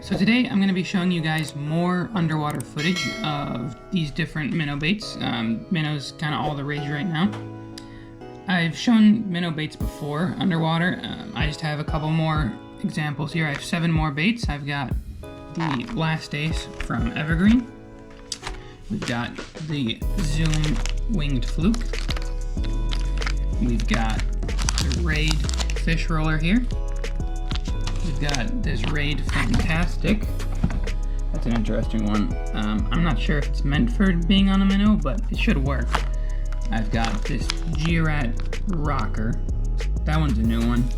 So today I'm going to be showing you guys more underwater footage of these different minnow baits. Minnow's kind of all the rage right now. I've shown minnow baits before underwater. I just have a couple more examples here. I have 7 more baits. I've got the Last Ace from Evergreen. We've got the Zoom Winged Fluke. We've got the Raid Fishroller here. We've got this Raid Fantastick. That's an interesting one. I'm not sure if it's meant for being on a minnow, but it should work. I've got this G-Ratt Rocker. That one's a new one.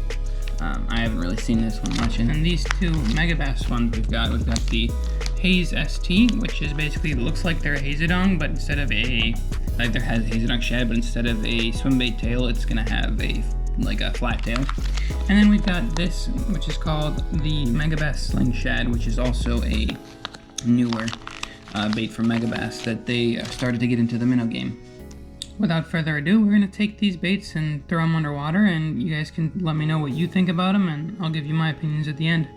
I haven't really seen this one much. And then these 2 Megabass ones we've got the Haze-ST, which is basically looks like they're a Hazedong, but instead of a, like there has a Hazedong shad, but instead of a swim bait tail, it's gonna have a flat tail. And then we've got this, which is called the Megabass Sling Shad, which is also a newer bait from Megabass that they started to get into the minnow game. Without further ado, we're going to take these baits and throw them underwater, and you guys can let me know what you think about them, and I'll give you my opinions at the end.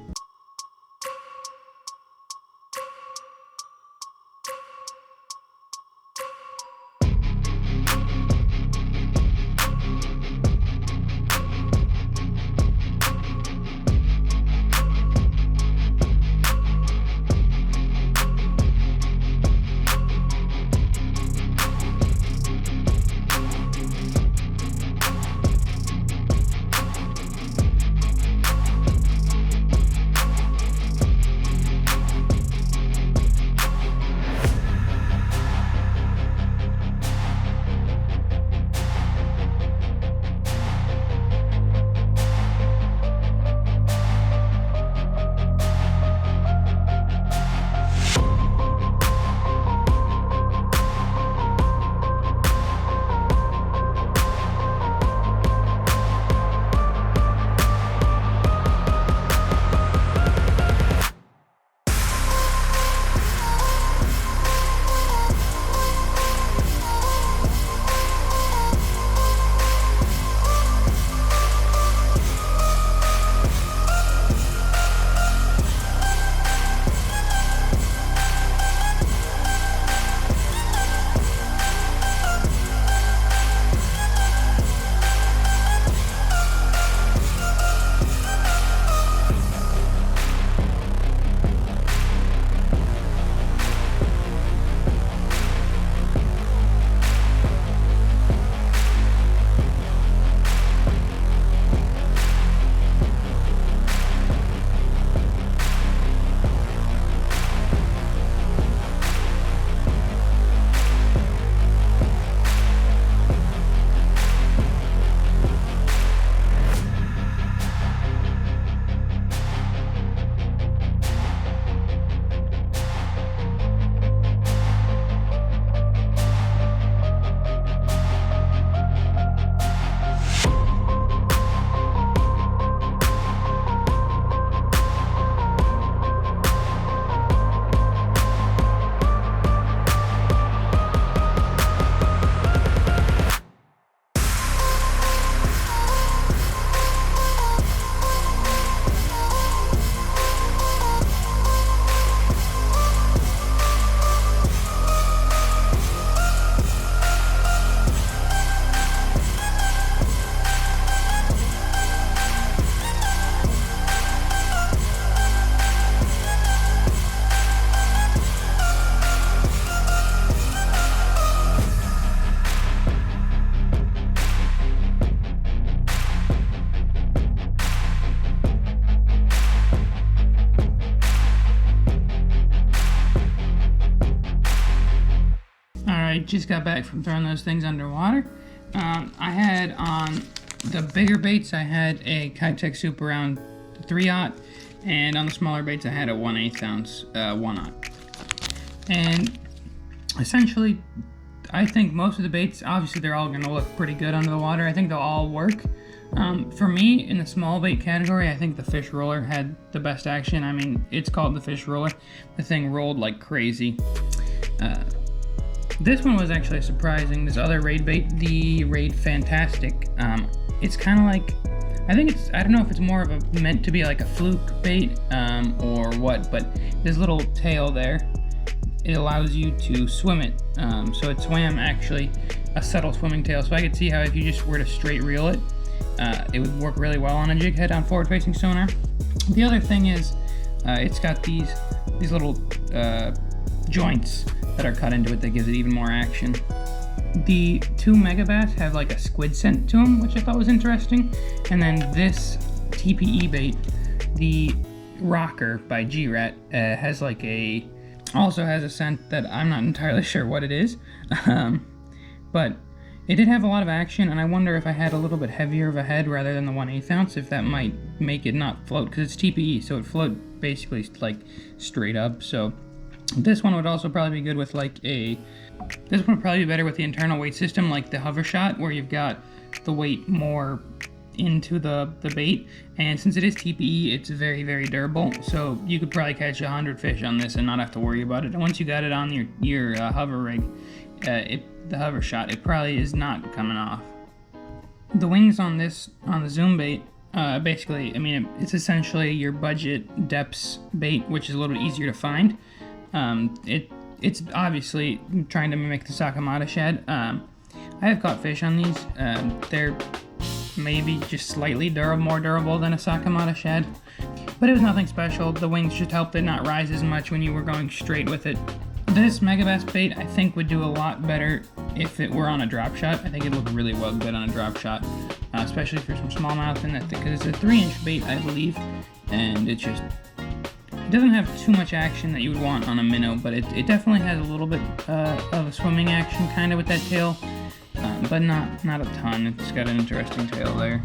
I just got back from throwing those things underwater. I had on the bigger baits, I had a Kitech Soup around 3/0, and on the smaller baits, I had a 1/8 ounce 1/0. And essentially, I think most of the baits, obviously they're all gonna look pretty good under the water. I think they'll all work. For me, in the small bait category, I think the Fishroller had the best action. I mean, it's called the Fishroller. The thing rolled like crazy. This one was actually surprising. This other raid bait, the Raid Fantastick, it's kind of like I think it's, I don't know if it's more of a meant to be like a fluke bait or what, but this little tail there, it allows you to swim it. So it swam actually a subtle swimming tail. So I could see how if you just were to straight reel it, it would work really well on a jig head on forward-facing sonar. The other thing is, it's got these little joints that are cut into it that gives it even more action. The two Megabass have like a squid scent to them, which I thought was interesting. And then this TPE bait, the Rocker by G-Ratt, also has a scent that I'm not entirely sure what it is. But it did have a lot of action, and I wonder if I had a little bit heavier of a head rather than the 1/8 ounce, if that might make it not float, because it's TPE, so it float basically like straight up. So this one would also probably be good with this one would probably be better with the internal weight system, like the hover shot, where you've got the weight more into the bait. And since it is TPE, it's very, very durable. So you could probably catch 100 fish on this and not have to worry about it. And once you got it on your hover rig, the hover shot, it probably is not coming off. The wings on the zoom bait, basically, I mean, it's essentially your budget depths bait, which is a little bit easier to find. It's obviously trying to mimic the Sakamata shad. I have caught fish on these. They're maybe just slightly more durable than a Sakamata shad, but it was nothing special. The wings just helped it not rise as much when you were going straight with it. This Megabass bait, I think, would do a lot better if it were on a drop shot. I think it'd look really good on a drop shot, especially for some smallmouth, and because it's a 3-inch bait, I believe, and it doesn't have too much action that you would want on a minnow, but it definitely has a little bit of a swimming action kind of with that tail, but not a ton. It's got an interesting tail there.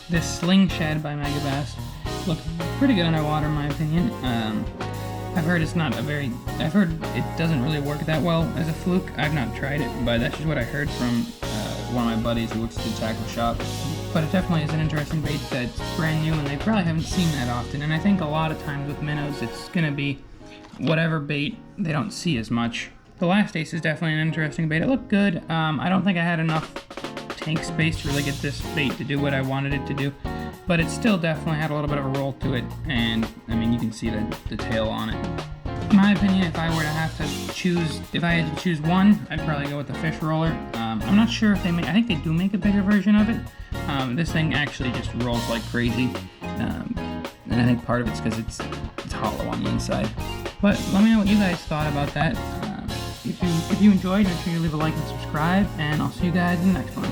This Sling shad by Megabass looks pretty good underwater in my opinion. I've heard it doesn't really work that well as a fluke. I've not tried it, but that's just what I heard from one of my buddies who works at the tackle shop. But it definitely is an interesting bait that's brand new, and they probably haven't seen that often. And I think a lot of times with minnows, it's gonna be whatever bait they don't see as much. The Last Ace is definitely an interesting bait. It looked good. I don't think I had enough tank space to really get this bait to do what I wanted it to do, but it still definitely had a little bit of a roll to it, and I mean, you can see the tail on it. In my opinion, if I had to choose one, I'd probably go with the Fishroller. I'm not sure if I think they do make a bigger version of it. This thing actually just rolls like crazy, and I think part of it's because it's hollow on the inside. But let me know what you guys thought about that. If you enjoyed, make sure you leave a like and subscribe, and I'll see you guys in the next one.